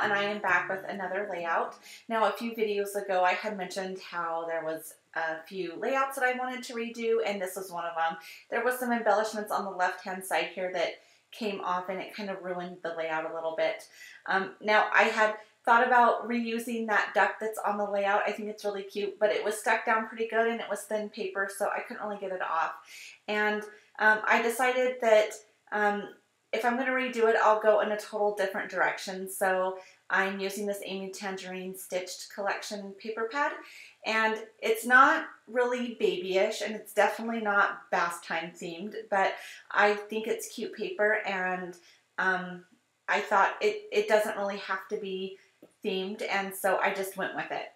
and I am back with another layout. Now, a few videos ago I had mentioned how there was a few layouts that I wanted to redo, and this was one of them. There was some embellishments on the left hand side here that came off, and it kind of ruined the layout a little bit. Now, I had thought about reusing that duck that's on the layout. I think it's really cute, but it was stuck down pretty good and it was thin paper, so I couldn't really get it off. And I decided that if I'm going to redo it, I'll go in a total different direction. So I'm using this Amy Tangerine Stitched Collection paper pad, and it's not really babyish, and it's definitely not bath time themed, but I think it's cute paper, and I thought it doesn't really have to be themed, and so I just went with it.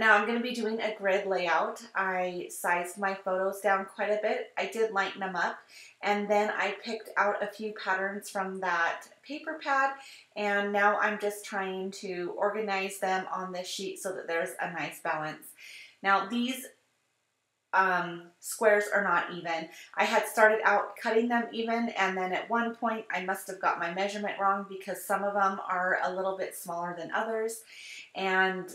Now I'm going to be doing a grid layout. I sized my photos down quite a bit. I did lighten them up, and then I picked out a few patterns from that paper pad, and now I'm just trying to organize them on this sheet so that there's a nice balance. Now these squares are not even. I had started out cutting them even, and then at one point I must have got my measurement wrong because some of them are a little bit smaller than others, and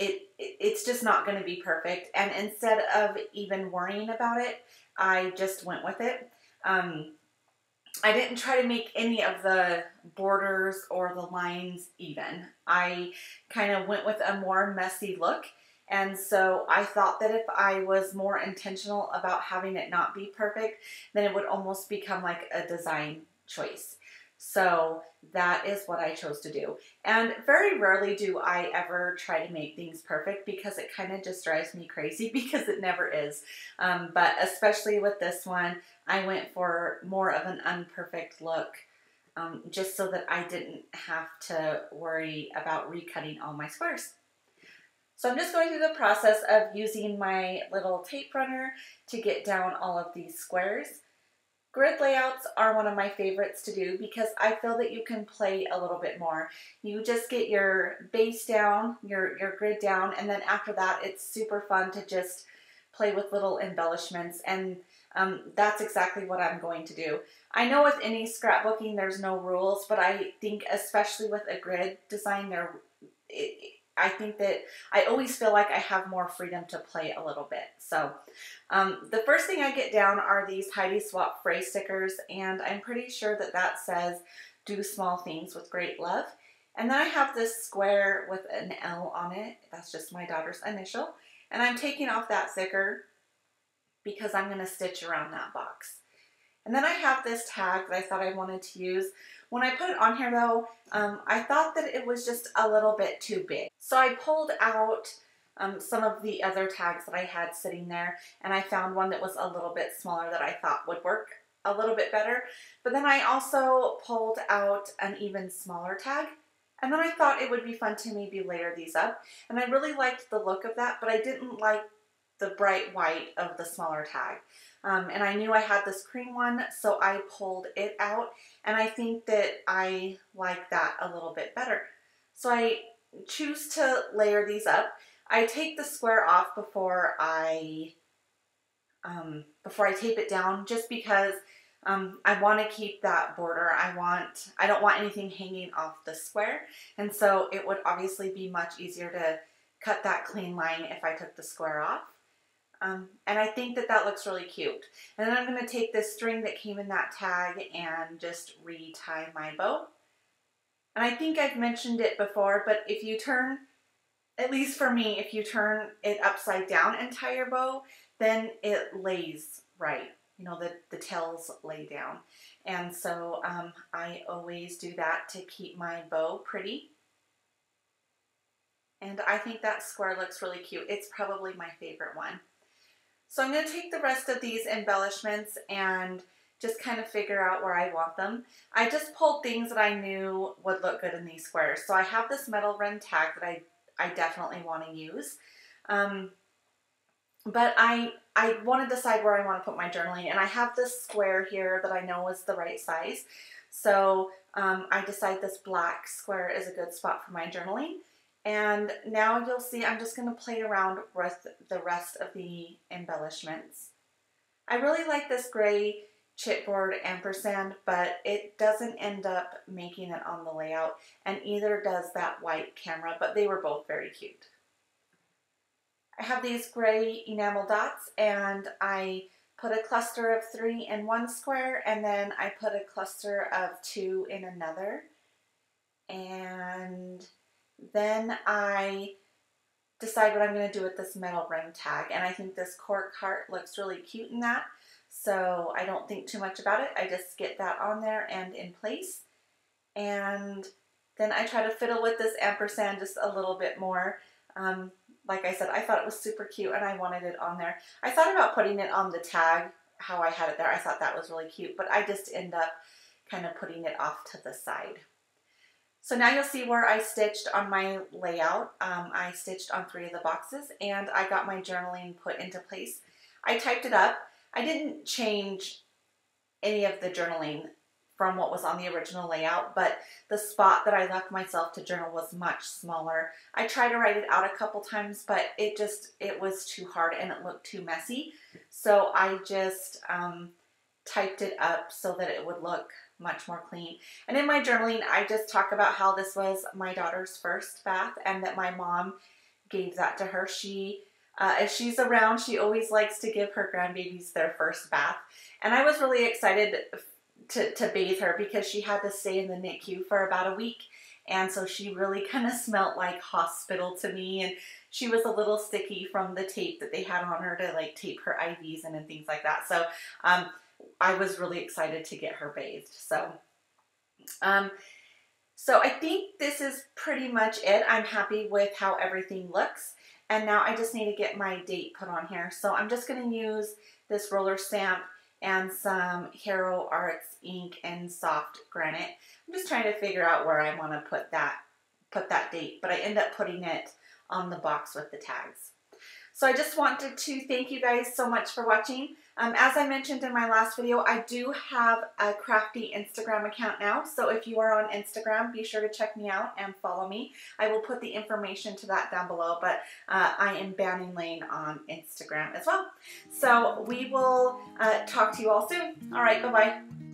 it's just not going to be perfect. And instead of even worrying about it, I just went with it. I didn't try to make any of the borders or the lines even. I kind of went with a more messy look. And so I thought that if I was more intentional about having it not be perfect, then it would almost become like a design choice. So that is what I chose to do. And very rarely do I ever try to make things perfect because it kind of just drives me crazy because it never is. But especially with this one, I went for more of an unperfect look just so that I didn't have to worry about recutting all my squares. So I'm just going through the process of using my little tape runner to get down all of these squares. Grid layouts are one of my favorites to do because I feel that you can play a little bit more. You just get your base down, your grid down, and then after that it's super fun to just play with little embellishments, and that's exactly what I'm going to do. I know with any scrapbooking there's no rules, but I think especially with a grid design I think that I always feel like I have more freedom to play a little bit. So the first thing I get down are these Heidi Swapp phrase stickers, and I'm pretty sure that that says, "Do small things with great love." And then I have this square with an L on it. That's just my daughter's initial. And I'm taking off that sticker because I'm going to stitch around that box. And then I have this tag that I thought I wanted to use. When I put it on here though, I thought that it was just a little bit too big. So I pulled out some of the other tags that I had sitting there, and I found one that was a little bit smaller that I thought would work a little bit better. But then I also pulled out an even smaller tag, and then I thought it would be fun to maybe layer these up. And I really liked the look of that, but I didn't like the bright white of the smaller tag. And I knew I had this cream one, so I pulled it out, and I think that I like that a little bit better. So I choose to layer these up. I take the square off before I tape it down, just because I want to keep that border. I don't want anything hanging off the square, and so it would obviously be much easier to cut that clean line if I took the square off. And I think that that looks really cute. And then I'm going to take this string that came in that tag and just retie my bow. And I think I've mentioned it before, but if you turn, at least for me, if you turn it upside down and tie your bow, then it lays right. You know, the tails lay down. And so I always do that to keep my bow pretty. And I think that square looks really cute. It's probably my favorite one. So I'm going to take the rest of these embellishments and just kind of figure out where I want them. I just pulled things that I knew would look good in these squares. So I have this metal rim tag that I definitely want to use. But I want to decide where I want to put my journaling, and I have this square here that I know is the right size. So I decide this black square is a good spot for my journaling. And now you'll see I'm just going to play around with the rest of the embellishments. I really like this gray chipboard ampersand, but it doesn't end up making it on the layout, and either does that white camera, but they were both very cute. I have these gray enamel dots, and I put a cluster of 3 in one square, and then I put a cluster of 2 in another. And then I decide what I'm going to do with this metal ring tag, and I think this cork heart looks really cute in that, so I don't think too much about it. I just get that on there and in place, and then I try to fiddle with this ampersand just a little bit more. Like I said, I thought it was super cute and I wanted it on there. I thought about putting it on the tag, how I had it there. I thought that was really cute, but I just end up kind of putting it off to the side. So now you'll see where I stitched on my layout. I stitched on 3 of the boxes, and I got my journaling put into place. I typed it up. I didn't change any of the journaling from what was on the original layout, but the spot that I left myself to journal was much smaller. I tried to write it out a couple times, but it was too hard and it looked too messy. So I just typed it up so that it would look much more clean. And in my journaling, I just talk about how this was my daughter's first bath and that my mom gave that to her. If she's around, she always likes to give her grandbabies their first bath. And I was really excited to bathe her because she had to stay in the NICU for about a week. And so she really kind of smelled like hospital to me. And she was a little sticky from the tape that they had on her to like tape her IVs in and things like that. So I was really excited to get her bathed. So I think this is pretty much it. I'm happy with how everything looks. And now I just need to get my date put on here. So I'm just going to use this roller stamp and some Hero Arts ink and soft granite. I'm just trying to figure out where I want to put that date, but I end up putting it on the box with the tags. So I just wanted to thank you guys so much for watching. As I mentioned in my last video, I do have a crafty Instagram account now. So if you are on Instagram, be sure to check me out and follow me. I will put the information to that down below, but I am Banning Lane on Instagram as well. So we will talk to you all soon. All right, bye-bye.